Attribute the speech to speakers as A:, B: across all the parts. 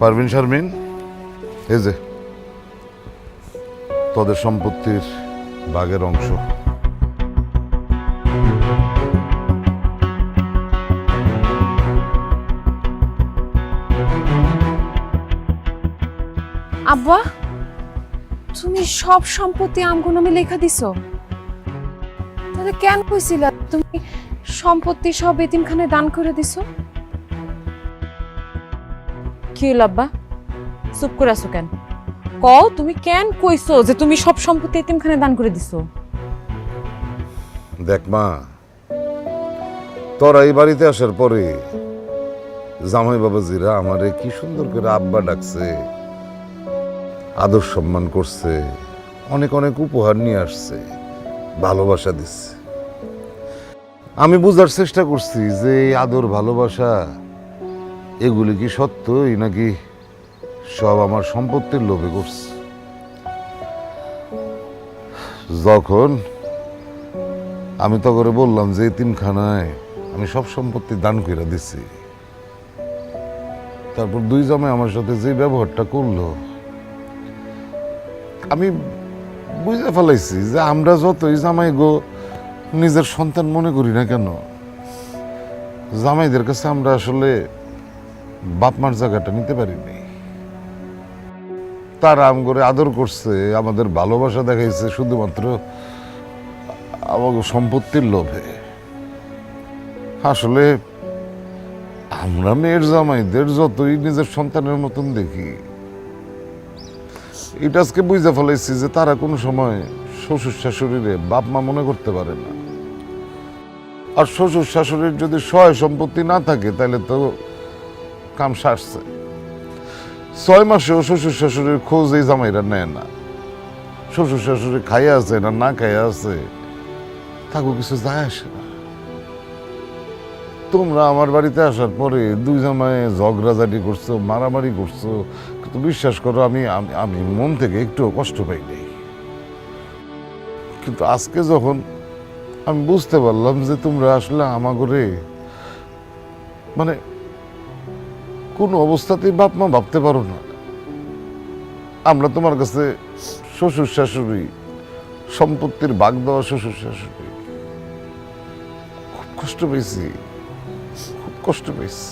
A: পারভিন শারমিন, এই যে তোদের সম্পত্তির ভাগের অংশ।
B: আব্বা, তুমি সব সম্পত্তি আমগো নামে লেখা দিছো? তাহলে কেন কইছিলা তুমি সম্পত্তি সব এতিমখানায় দান করে দিছো?
C: কি হইল আব্বা, চুপ করে আছো কেন? কও তুমি কেন কইছো যে তুমি সব সম্পত্তি এতিমখানায় দান করে দিছো?
A: দেখ মা, তোরা এই বাড়িতে আসার পরে জামাই বাবাজিরা আমারে কি সুন্দর করে আব্বা ডাকছে, আদর সম্মান করছে, অনেক অনেক উপহার নিয়ে আসছে, ভালোবাসা দিচ্ছে। আমি বুঝার চেষ্টা করছি যে এই আদর ভালোবাসা এগুলি কি সত্যই নাকি সব আমার সম্পত্তির লোভে করছে। যখন আমি তো করে বললাম যে এতিমখানায় আমি সব সম্পত্তি দান করে দিছি, তারপর দুই জামাই আমার সাথে যে ব্যবহারটা করলো, আমি বুঝে ফেলাইছি যে আমরা যতই জামাই গো নিজের সন্তান মনে করি না কেন, জামাইদের কাছে আমরা আসলে বাপ মার জায়গাটা নিতে পারিনি। তারা আম করে আদর করছে, আমাদের ভালোবাসা দেখাইছে শুধুমাত্র আমাকে সম্পত্তির লোভে। আসলে আমরা মেয়ের জামাইদের যতই নিজের সন্তানের মতন দেখি, এটা আজকে বুঝতে ফেলাইছি যে তারা কোনো সময় শ্বশুর শাশুড়িরে বাপ মা মনে করতে পারে না। আর শ্বশুর শাশুড়ির যদি সয় সম্পত্তি না থাকে তাহলে তো কাম সারছে। 6 মাসেও শ্বশুর শাশুড়ির খোঁজ এই জামাইরা নেয় না। শ্বশুর শাশুড়ি খাইয়া আছে না না খাইয়া আছে তাকে কিছু যায় আসে না। তোমরা আমার বাড়িতে আসার পরে দুই জামাই ঝগড়াঝাটি করছো, মারামারি করছো, কিন্তু বিশ্বাস করো আমি আমি মন থেকে একটু কষ্ট পাই নাই। কিন্তু আজকে যখন আমি বুঝতে পারলাম যে তোমরা আসলে আমাগরে মানে কোন অবস্থাতেই বাপ মা ভাবতে পারো না, আমরা তোমার কাছে শ্বশুর শাশুড়ি, সম্পত্তির ভাগ দেওয়া শ্বশুর শাশুড়ি, খুব কষ্ট পেয়েছি, খুব কষ্ট পেয়েছি।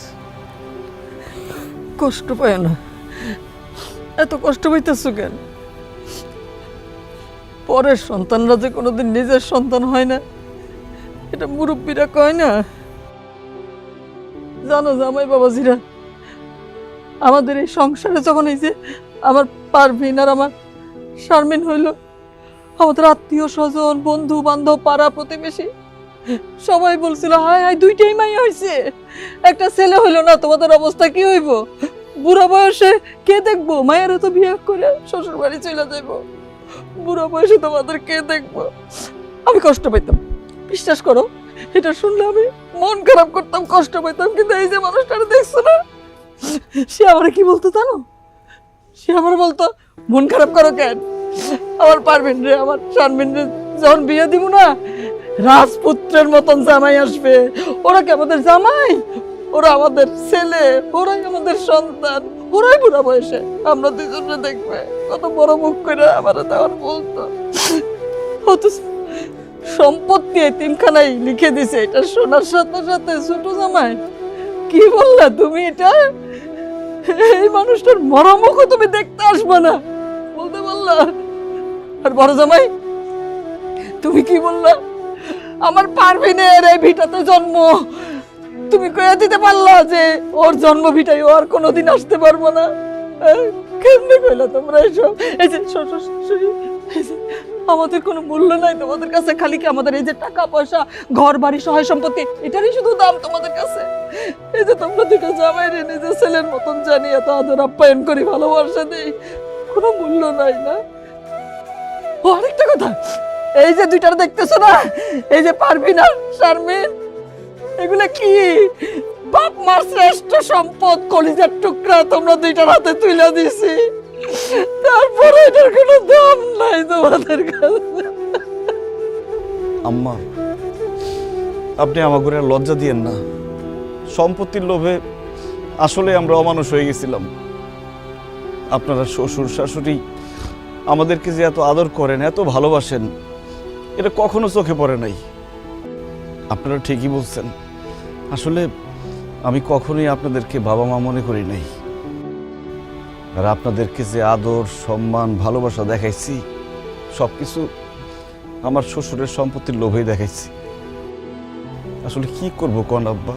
D: কষ্ট পায় না, এত কষ্ট পাইতেছ কেন? পরের সন্তানরা যে কোনোদিন নিজের সন্তান হয় না, এটা মুরব্বীরা কয় না? জানো জামাই বাবাজিরা, আমাদের এই সংসারে যখন এই যে আমার পারভিন আর আমার শারমিন হইল, আমাদের আত্মীয় স্বজন, বন্ধু বান্ধব, পাড়া প্রতিবেশী সবাই বলছিল হায় হায় দুইটাই মাই হয়েছে, একটা ছেলে হইলো না, তোমাদের অবস্থা কি হইব? বুড়া বয়সে কে দেখবো? মায়েরা তো বিয়ে করে শ্বশুর বাড়ি চলে যাইব, বুড়া বয়সে তোমাদের কে দেখবো? আমি কষ্ট পাইতাম, বিশ্বাস করো, এটা শুনলে আমি মন খারাপ করতাম, কষ্ট পাইতাম। কিন্তু এই যে মানুষটারে দেখছো না, সে আমার কি বলতো জানো? সে আমার বলতো মন খারাপ করো কেন, আমার পারবেন রে, আমার শারমিন রে যখন বিয়ে দিব না, রাজপুত্রের মতন জামাই আসবে। ওরা কি আমাদের জামাই? ওরা আমাদের ছেলে, ওরাই আমাদের সন্তান, ওরাই বুড়া বয়সে আমরা দুজনে দেখবে। কত বড় মুখ করে আমার তখন বলতো। অথচ সম্পত্তি এতিমখানায় লিখে দিছে, এটা শোনার সাথে সাথে ছোট জামাই কি বললা তুমি? এটা এই মানুষটার মরমুখও তুমি দেখতে আসবে না বলতে বললা। আর বড় জামাই তুমি কি বললা? আমার পারভিনের এই ভিটাতে জন্ম, তুমি কইয়া দিতে পারলা যে ওর জন্ম ভিটায় ও আর কোনোদিন আসতে পারবো না? কেমনে কইলা তোমরা এসব? এই যে শ্বশুর শাশুড়ি, আমাদের কোনো মূল্য নাই তোমাদের কাছে, খালি কি আমাদের এই যে টাকা পয়সা, ঘর বাড়ি, সহায় সম্পত্তি, এটারই শুধু দাম তোমাদের কাছে? এই যে তোমরা দুটো জামাই রে নিজের ছেলের মতন জানি এত আদর আপ্যায়ন করি, ভালোবাসা দেই, কোনো মূল্য নাই না? ও আরেকটা কথা, এই যে দুইটার দেখতেছো না, এই যে পারভিন আর শারমিন, এগুলা কি বাপ মার শ্রেষ্ঠ সম্পদ, কলিজার টুকরা তোমরা দুইটার হাতে তুলে দিছি, তারপরে এটার কোনো দাম নাই তোমাদের কাছে।
E: আম্মা, আপনি আমাকে আর লজ্জা দিয়েন না। সম্পত্তির লোভে আসলে আমরা অমানুষ হয়ে গেছিলাম। আপনারা শ্বশুর শাশুড়ি আমাদেরকে যে এত আদর করেন, এত ভালোবাসেন, এটা কখনো চোখে পড়ে নাই। আপনারা ঠিকই বলছেন, আসলে আমি কখনোই আপনাদেরকে বাবা মা মনে করি নাই। আর আপনাদেরকে যে আদর, সম্মান, ভালোবাসা দেখাইছি, সব কিছু আমার শ্বশুরের সম্পত্তির লোভেই দেখাইছি। আসলে কি করব কোন আব্বা,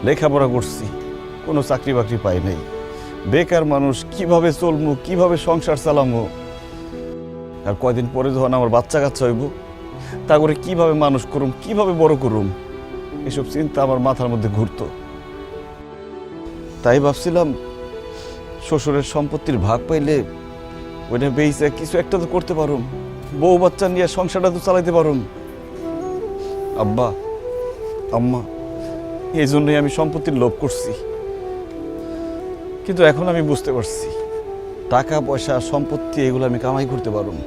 E: লেখাপড়া করছি, কোনো চাকরি বাকরি পাই নাই, বেকার মানুষ, কিভাবে চলবো, কিভাবে সংসার চালামো। আর কয়দিন পরে যখন আমার বাচ্চা কাচ্চা হইব, তা করে কিভাবে মানুষ করুম, কিভাবে বড় করুম, এসব চিন্তা আমার মাথার মধ্যে ঘুরতো। তাই ভাবছিলাম শ্বশুরের সম্পত্তির ভাগ পাইলে ওইটা বেইছে কিছু একটা তো করতে পারুম, বউ বাচ্চা নিয়ে সংসারটা তো চালাইতে পারুম। আব্বা, আম্মা, এই জন্যই আমি সম্পত্তির লোভ করছি। কিন্তু এখন আমি বুঝতে পারছি টাকা পয়সা, সম্পত্তি এগুলো আমি কামাই করতে পারুম,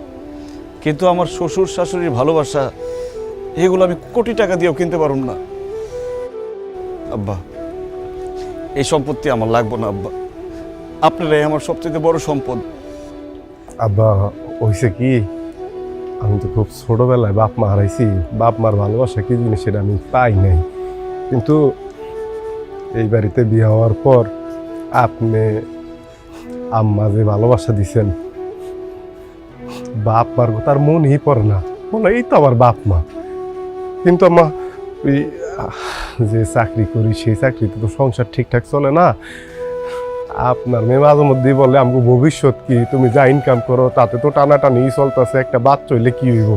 E: কিন্তু আমার শ্বশুর শাশুড়ির ভালোবাসা এগুলো আমি কোটি টাকা দিয়েও কিনতে পারুম না। আব্বা, এই সম্পত্তি আমার লাগবে না আব্বা, আপনারাই আমার সবচেয়ে বড় সম্পদ।
F: আব্বা হয়েছে কি, আমি তো খুব ছোটবেলায় বাপ মা হারাইছি। বাপ মার ভালোবাসা কি জিনিস সেটা আমি পাই নাই, কিন্তু এই বাড়িতে বিয়ে হওয়ার পর আপনি আম্মা যে ভালোবাসা দিছেন, বাপ মার কথা আর মনেই পড়ে না, বলে এই তো আমার বাপ মা। কিন্তু আম্মা ওই যে চাকরি করি সেই চাকরিতে তো সংসার ঠিকঠাক চলে না। আপনার মেয়ে মাঝে মধ্যেই বলে আমাকে ভবিষ্যৎ কি, তুমি যা ইনকাম করো তাতে তো টানাটানি চলতেছে, একটা বাচ্চা হইলে কি হইব।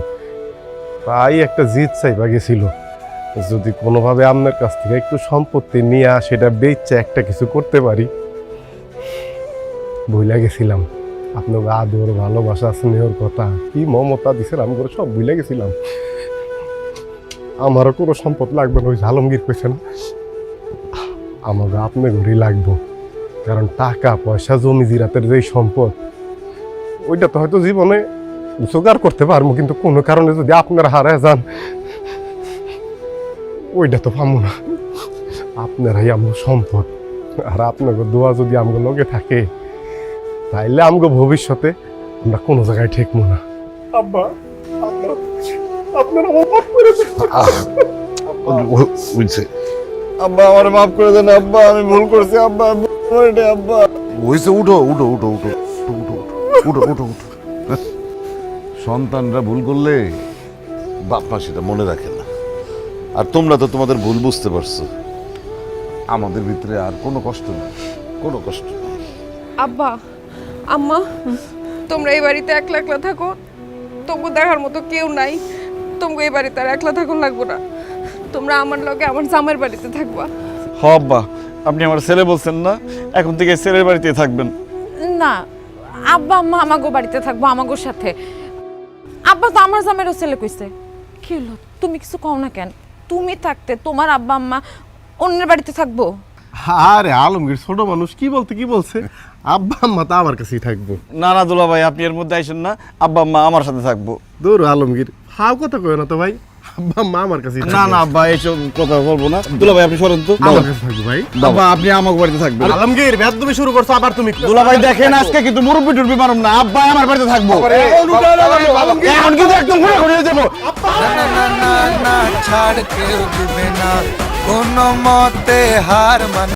F: তাই একটা জিদ চাইবা গেছিল, যদি কোনোভাবে আপনার কাছ থেকে একটু সম্পত্তি নিয়ে সেটা বেচে একটা কিছু করতে পারি। ভুলে গেছিলাম আপনার আদর, ভালোবাসা, স্নেহর কথা, কি মমতা দিছেন আমি করে সব ভুলে গেছিলাম। আমারও কোনো সম্পদ লাগবে না, ওই আলমগীর পেছেন আমাকে আপনার ঘরেই লাগবো। কারণ টাকা পয়সা, জমি জিরাতের যে সম্পদ, ওইটা তো হয়তো জীবনে জোগাড় করতে পারবো, কিন্তু কোনো কারণে যদি আপনারা হারায় যান ওইটা তো পাবো না। আপনারাই আমার সম্পদ, আর আপনাকে দোয়া যদি আমগো লগে থাকে তাইলে আমগো ভবিষ্যতে আমরা কোনো জায়গায় ঠেকবো না। আব্বা, আপনারা মাফ করে দেন।
A: বুঝছে
E: আব্বা, আমার মাফ করে দেন আব্বা, আমি ভুল করছি আব্বা, আব্বা।
A: হয়েছে, উঠো উঠো উঠো উঠো উঠো উঠো উঠো উঠো। সন্তানরা ভুল করলে বাপ মা সেটা মনে রাখে না, আর তোমরা তো তোমাদের ভুল বুঝতে পারছো। আমাদের ভিতরে আর কোনো কষ্ট নেই, কোনো কষ্ট নেই।
B: আব্বা, আম্মা, তোমরা এই বাড়িতে একলা একলা থাকো, তবু দেখার মতো কেউ নাই। তোমরা এই বাড়িতে আর একলা থাকুন লাগবো না, তোমরা আমার লগে আমার জামাইয়ের বাড়িতে থাকবা।
E: হ আব্বা, আপনি আমার ছেলে বলছেন না, এখন থেকে ছেলের বাড়িতে থাকবেন।
C: না, আব্বা আম্মা আমাগো বাড়িতে থাকবো, আমাগোর সাথে। আব্বা তো আমার জামাইরও ছেলে কইছে। কি হলো, তুমি কিছু কও না কেন? তুমি থাকতে তোমার আব্বা আম্মা অন্যের বাড়িতে থাকবো?
F: আরে আলমগীর ছোট মানুষ, কি বলছে? আব্বা আম্মা তো আমার কাছেই থাকবো।
E: না না দুলা ভাই, আপনি এর মধ্যে আইসেন না, আব্বা আম্মা আমার সাথে থাকবো।
F: দূর আলমগীর, হাও কথা কয় না তো ভাই, আব্বা আম্মা আমার কাছেই থাকবো।
E: না না আব্বা, এইসব কথা বলবো না। দুলা ভাই আপনি সরেন তো।
F: আমার কাছে থাকবো ভাই।
E: আব্বা, আপনি আমার বাড়িতে থাকবেন।
F: আলমগীর ব্যাদ তুমি শুরু করছো, আবার তুমি
E: দুলা ভাই দেখেন, আজকে কিন্তু মুরব্বি টুরবি মারুম না, আব্বা আমার বাড়িতে থাকবো। এখন কিন্তু একদম ঘুরে ঘুরে যাবো।
G: না ছাড় কেউ দিবে না, কোনো মতে হার মান